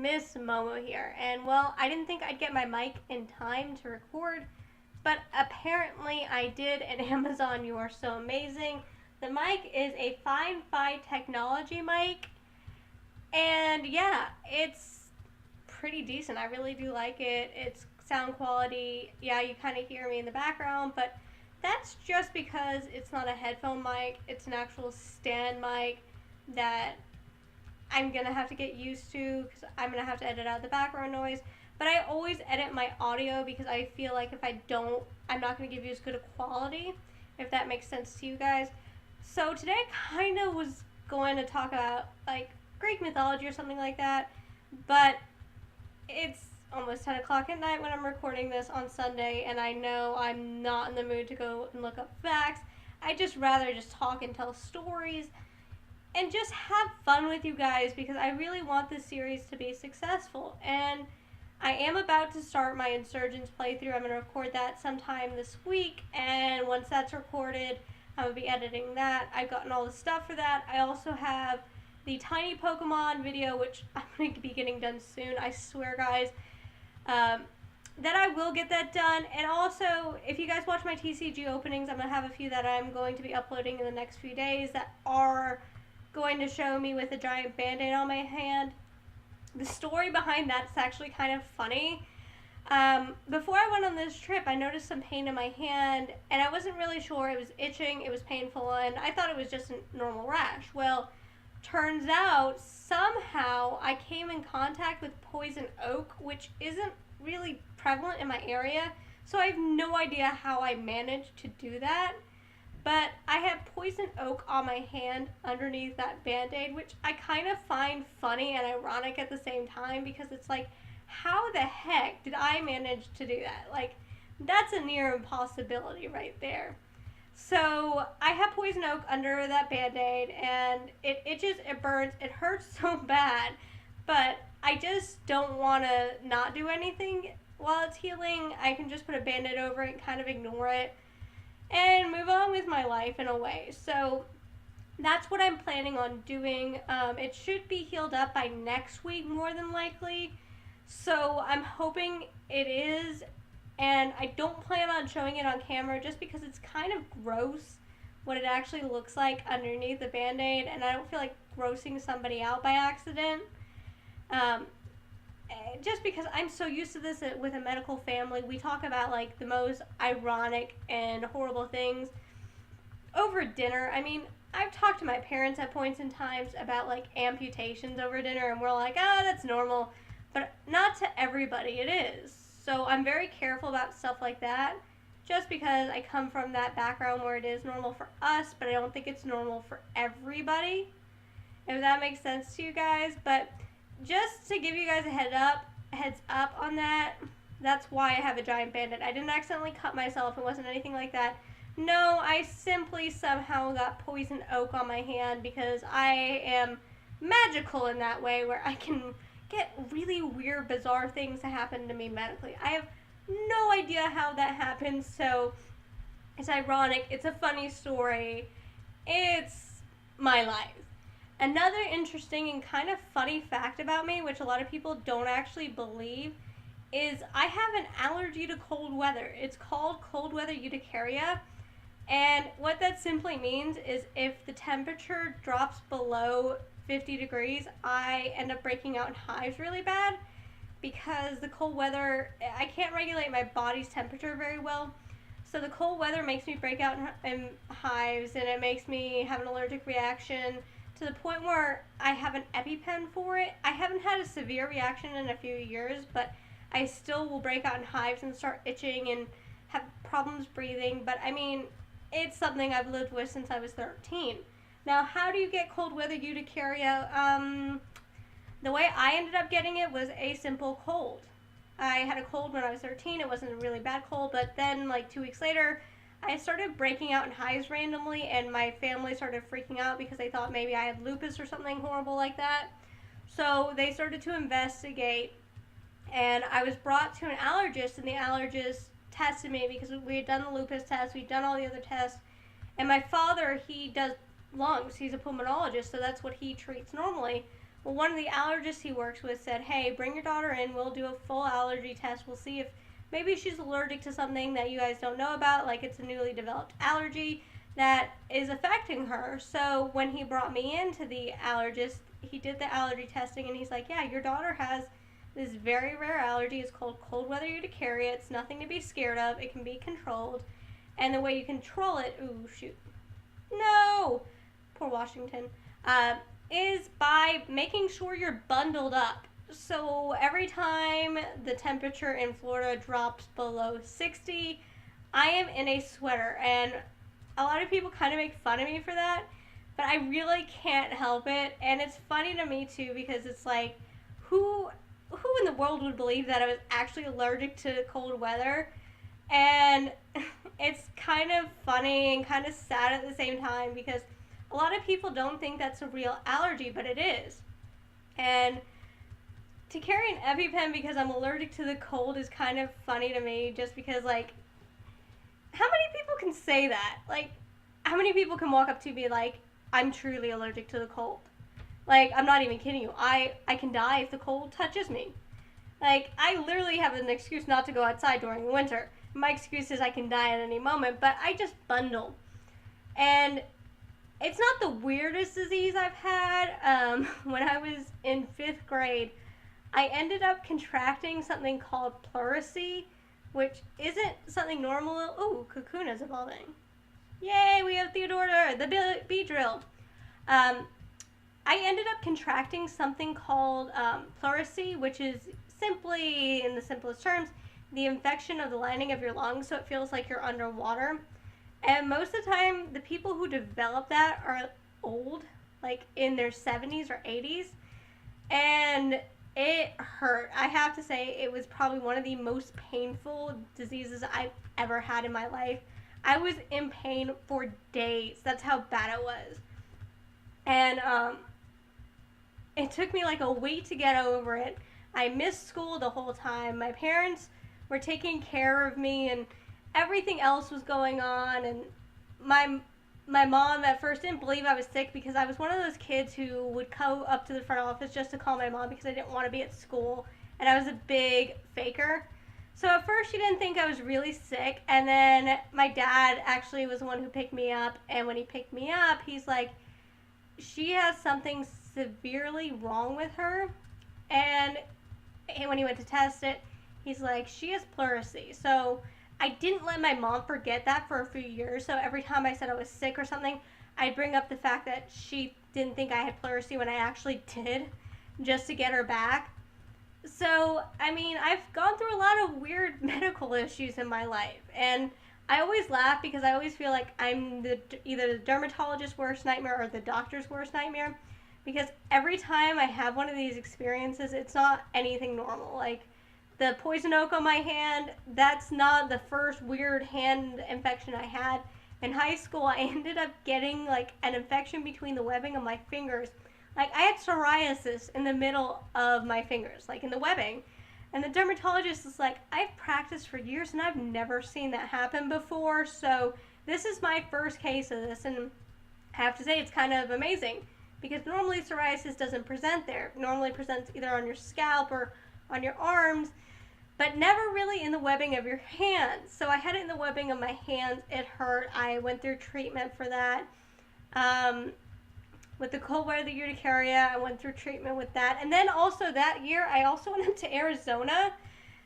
Miss Momo here, and well, I didn't think I'd get my mic in time to record, but apparently I did, and Amazon, you are so amazing. The mic is a Fine Technology mic, and yeah, it's pretty decent. I really do like it. It's sound quality. Yeah, you kind of hear me in the background, but that's just because it's not a headphone mic, it's an actual stand mic that I'm gonna have to get used to because I'm gonna have to edit out the background noise. But I always edit my audio because I feel like if I don't, I'm not gonna give you as good a quality, if that makes sense to you guys. So today I kind of was going to talk about like Greek mythology or something like that, but it's almost 10 o'clock at night when I'm recording this on Sunday, and I know I'm not in the mood to go and look up facts. I just rather just talk and tell stories and just have fun with you guys because I really want this series to be successful. And I am about to start my Insurgents playthrough. I'm going to record that sometime this week, and once that's recorded, I'm going to be editing that. I've gotten all the stuff for that. I also have the Tiny Pokemon video, which I'm going to be getting done soon. I swear, guys. That I will get that done. And also, if you guys watch my TCG openings, I'm going to have a few that I'm going to be uploading in the next few days that are going to show me with a giant band-aid on my hand. The story behind that's actually kind of funny. Before I went on this trip, I noticed some pain in my hand, and I wasn't really sure. It was itching, it was painful, and I thought it was just a normal rash. Well, turns out somehow I came in contact with poison oak, which isn't really prevalent in my area, so I have no idea how I managed to do that. But I had poison oak on my hand underneath that band-aid, which I kind of find funny and ironic at the same time because it's like, how the heck did I manage to do that? Like, that's a near impossibility right there. So I have poison oak under that band-aid, and it itches, it burns, it hurts so bad, but I just don't want to not do anything while it's healing. I can just put a band-aid over it and kind of ignore it and move on with my life in a way. So that's what I'm planning on doing. It should be healed up by next week, more than likely. So I'm hoping it is, and I don't plan on showing it on camera just because it's kind of gross what it actually looks like underneath the band-aid, and I don't feel like grossing somebody out by accident. Um, just because I'm so used to this with a medical family, we talk about like the most ironic and horrible things over dinner. I mean, I've talked to my parents at points in times about like amputations over dinner, and we're like, oh, that's normal. But not to everybody it is. So I'm very careful about stuff like that just because I come from that background where it is normal for us, but I don't think it's normal for everybody. If that makes sense to you guys. But just to give you guys a heads up on that, that's why I have a giant bandit. I didn't accidentally cut myself. It wasn't anything like that. No, I simply somehow got poison oak on my hand because I am magical in that way where I can get really weird, bizarre things to happen to me medically. I have no idea how that happens, so it's ironic. It's a funny story. It's my life. Another interesting and kind of funny fact about me, which a lot of people don't actually believe, is I have an allergy to cold weather. It's called cold weather urticaria. And what that simply means is if the temperature drops below 50 degrees, I end up breaking out in hives really bad because the cold weather, I can't regulate my body's temperature very well. So the cold weather makes me break out in hives, and it makes me have an allergic reaction to the point where I have an EpiPen for it. I haven't had a severe reaction in a few years, but I still will break out in hives and start itching and have problems breathing. But I mean, it's something I've lived with since I was 13. Now, how do you get cold weather urticaria? The way I ended up getting it was a simple cold. I had a cold when I was 13. It wasn't a really bad cold, but then like 2 weeks later, I started breaking out in hives randomly, and my family started freaking out because they thought maybe I had lupus or something horrible like that. So they started to investigate, and I was brought to an allergist, and the allergist tested me because we had done the lupus test, we'd done all the other tests, and my father, he does lungs. He's a pulmonologist, so that's what he treats normally. Well, one of the allergists he works with said, hey, bring your daughter in. We'll do a full allergy test. We'll see if maybe she's allergic to something that you guys don't know about, like it's a newly developed allergy that is affecting her. So when he brought me into the allergist, he did the allergy testing, and he's like, yeah, your daughter has this very rare allergy. It's called cold weather urticaria. It's nothing to be scared of. It can be controlled. And the way you control it, ooh, shoot. No! Poor Washington. Is by making sure you're bundled up. So every time the temperature in Florida drops below 60, I am in a sweater. And a lot of people kind of make fun of me for that, but I really can't help it. And it's funny to me too, because it's like, who in the world would believe that I was actually allergic to cold weather? And it's kind of funny and kind of sad at the same time, because a lot of people don't think that's a real allergy, but it is. And to carry an EpiPen because I'm allergic to the cold is kind of funny to me, just because, like, how many people can say that? Like, how many people can walk up to me like, I'm truly allergic to the cold? Like, I'm not even kidding you. I can die if the cold touches me. Like, I literally have an excuse not to go outside during the winter. My excuse is I can die at any moment, but I just bundle. And it's not the weirdest disease I've had. When I was in 5th grade, I ended up contracting something called pleurisy, which isn't something normal. Ooh, Kakuna's evolving. Yay, we have Theodora, the bee drill. I ended up contracting something called pleurisy, which is simply, in the simplest terms, the infection of the lining of your lungs, so it feels like you're underwater. And most of the time, the people who develop that are old, like in their 70s or 80s. And it hurt. I have to say, it was probably one of the most painful diseases I've ever had in my life. I was in pain for days. That's how bad it was. And it took me like a week to get over it. I missed school the whole time. My parents were taking care of me, and everything else was going on. And my mom at first didn't believe I was sick, because I was one of those kids who would go up to the front office just to call my mom because I didn't want to be at school, and I was a big faker. So at first she didn't think I was really sick, and then my dad actually was the one who picked me up, and when he picked me up, he's like, she has something severely wrong with her. And when he went to test it, he's like, she has pleurisy. So I didn't let my mom forget that for a few years. So every time I said I was sick or something, I'd bring up the fact that she didn't think I had pleurisy when I actually did, just to get her back. So, I mean, I've gone through a lot of weird medical issues in my life. And I always laugh because I always feel like I'm either the dermatologist's worst nightmare or the doctor's worst nightmare. Because every time I have one of these experiences, it's not anything normal. Like, the poison oak on my hand, that's not the first weird hand infection I had. In high school, I ended up getting, like, an infection between the webbing of my fingers. Like, I had psoriasis in the middle of my fingers, like in the webbing. And the dermatologist is like, I've practiced for years and I've never seen that happen before. So this is my first case of this. And I have to say, it's kind of amazing, because normally psoriasis doesn't present there. It normally presents either on your scalp or on your arms, but never really in the webbing of your hands. So I had it in the webbing of my hands. It hurt. I went through treatment for that. With the cold weather urticaria, I went through treatment with that. And then also that year, I also went up to Arizona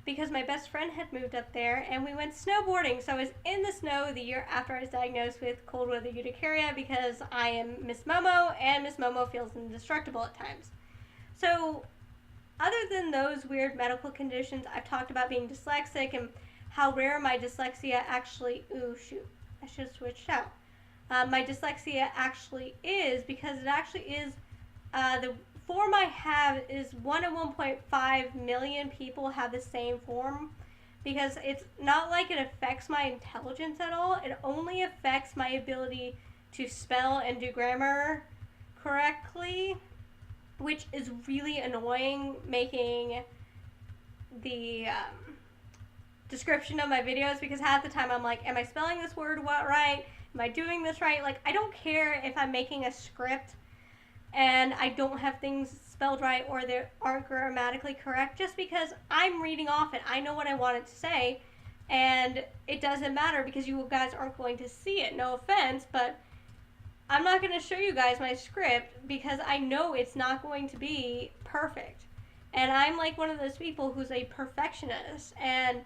because my best friend had moved up there, and we went snowboarding. So I was in the snow the year after I was diagnosed with cold weather urticaria, because I am Miss Momo, and Miss Momo feels indestructible at times. So other than those weird medical conditions, I've talked about being dyslexic and how rare my dyslexia actually, ooh, shoot, I should have switched out. My dyslexia actually is, because it actually is, the form I have is 1 in 1.5 million people have the same form, because it's not like it affects my intelligence at all. It only affects my ability to spell and do grammar correctly, which is really annoying, making the description of my videos, because half the time I'm like, am I spelling this word right? Am I doing this right? Like, I don't care if I'm making a script and I don't have things spelled right or they aren't grammatically correct, just because I'm reading off it. I know what I wanted to say, and it doesn't matter because you guys aren't going to see it. No offense, but I'm not going to show you guys my script because I know it's not going to be perfect. And I'm like one of those people who's a perfectionist, and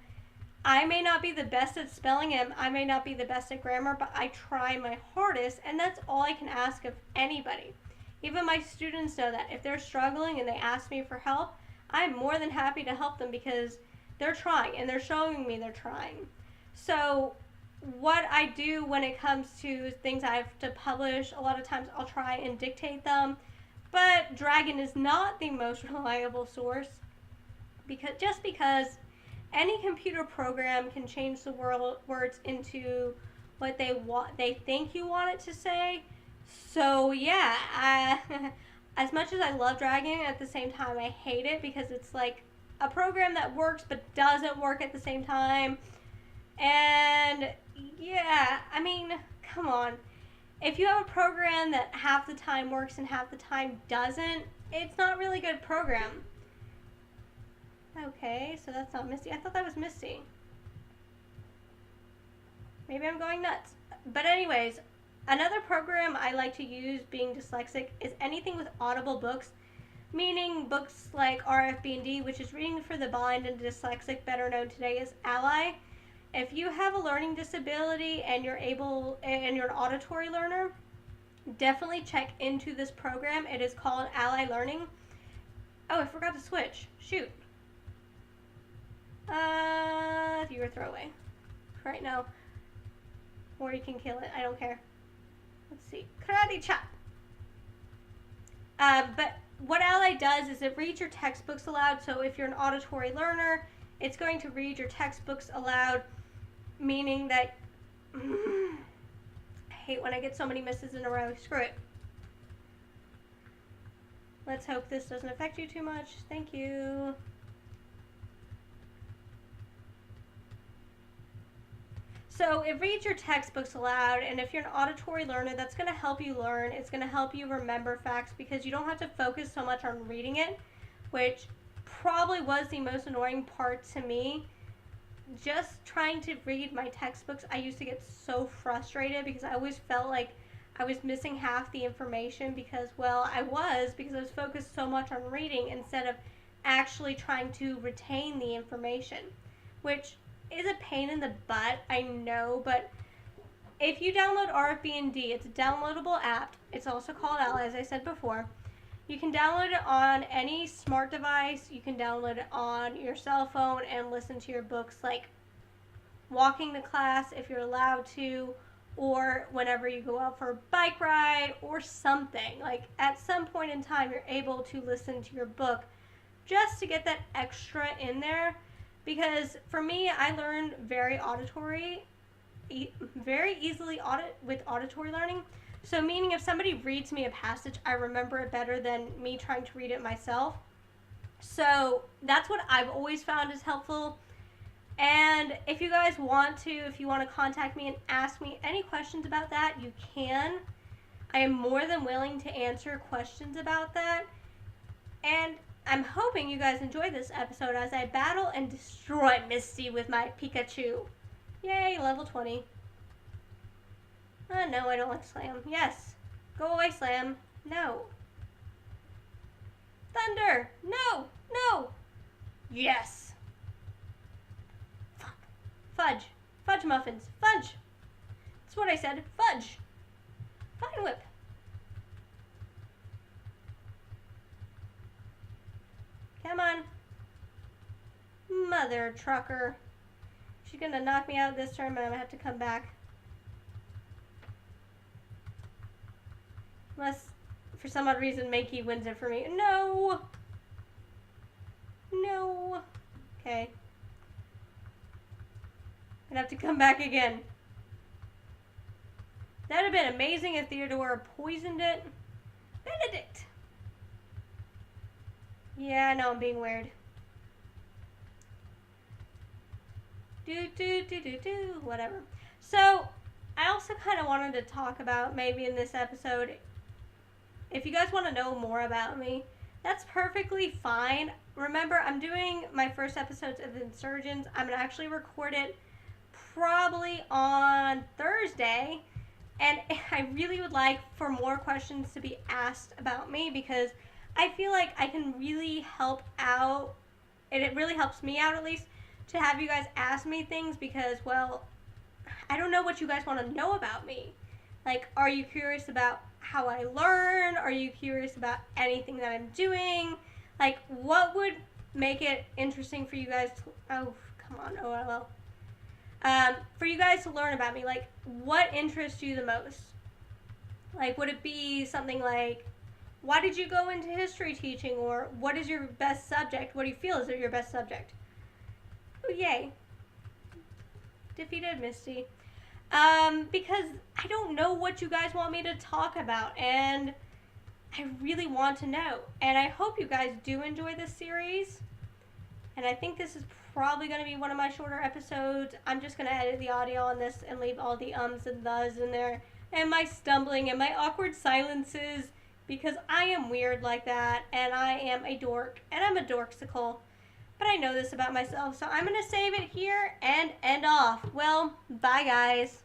I may not be the best at spelling him, I may not be the best at grammar, but I try my hardest, and that's all I can ask of anybody. Even my students know that. If they're struggling and they ask me for help, I'm more than happy to help them because they're trying and they're showing me they're trying. So, what I do when it comes to things I have to publish, a lot of times I'll try and dictate them, but Dragon is not the most reliable source because any computer program can change the words into what they think you want it to say. So yeah, as much as I love Dragon, at the same time I hate it because it's like a program that works but doesn't work at the same time. And yeah, I mean, come on. If you have a program that half the time works and half the time doesn't, it's not really a good program. Okay, so that's not Misty. I thought that was Misty. Maybe I'm going nuts. But anyways, another program I like to use being dyslexic is anything with audible books, meaning books like RFB&D, which is Reading for the Blind and Dyslexic, better known today as Ally. If you have a learning disability and you're an auditory learner, definitely check into this program. It is called Ally Learning. Oh, I forgot to switch. Shoot. You were throwaway. Right now. Or you can kill it. I don't care. Let's see. Karate chop. But what Ally does is it reads your textbooks aloud. So if you're an auditory learner, it's going to read your textbooks aloud, meaning that I hate when I get so many misses in a row. Screw it. Let's hope this doesn't affect you too much. Thank you. So it reads your textbooks aloud, and if you're an auditory learner, that's going to help you learn. It's going to help you remember facts because you don't have to focus so much on reading it, which probably was the most annoying part to me. Just trying to read my textbooks, I used to get so frustrated because I always felt like I was missing half the information because I was focused so much on reading instead of actually trying to retain the information, which is a pain in the butt, I know, but if you download RFB&D, it's a downloadable app. It's also called Ally, as I said before. You can download it on any smart device. You can download it on your cell phone and listen to your books like walking to class if you're allowed to, or whenever you go out for a bike ride or something. Like at some point in time, you're able to listen to your book just to get that extra in there. Because for me, I learned very easily with auditory learning. So meaning if somebody reads me a passage, I remember it better than me trying to read it myself. So that's what I've always found is helpful. And if you guys want to contact me and ask me any questions about that, you can. I am more than willing to answer questions about that. And I'm hoping you guys enjoy this episode as I battle and destroy Misty with my Pikachu. Yay, level 20. No, I don't like Slam. Yes. Go away, Slam. No. Thunder. No. No. Yes. Fuck. Fudge. Fudge muffins. Fudge. That's what I said. Fudge. Vine Whip. Come on. Mother trucker. She's gonna knock me out this turn, but I'm gonna have to come back. Unless, for some odd reason, Makey wins it for me. No! No. Okay. I'm gonna have to come back again. That would have been amazing if Theodora poisoned it. Benedict! Yeah, I know I'm being weird. Whatever. So, I also kind of wanted to talk about, maybe in this episode, if you guys want to know more about me, that's perfectly fine. Remember, I'm doing my first episodes of Insurgents. I'm going to actually record it probably on Thursday. And I really would like for more questions to be asked about me because I feel like I can really help out, and it really helps me out at least, to have you guys ask me things because, well, I don't know what you guys want to know about me. Like, are you curious about how I learn? Are you curious about anything that I'm doing? Like, what would make it interesting for you guys to, oh, come on, OLL. For you guys to learn about me, like, what interests you the most? Like, would it be something like, why did you go into history teaching? Or what is your best subject? What do you feel is your best subject? Oh, yay. Defeated Misty. Because I don't know what you guys want me to talk about, and I really want to know. And I hope you guys do enjoy this series. And I think this is probably going to be one of my shorter episodes. I'm just going to edit the audio on this and leave all the ums and thes in there, and my stumbling and my awkward silences, because I am weird like that, and I am a dork, and I'm a dorksicle. But I know this about myself, so I'm going to save it here and end off. Well, bye guys.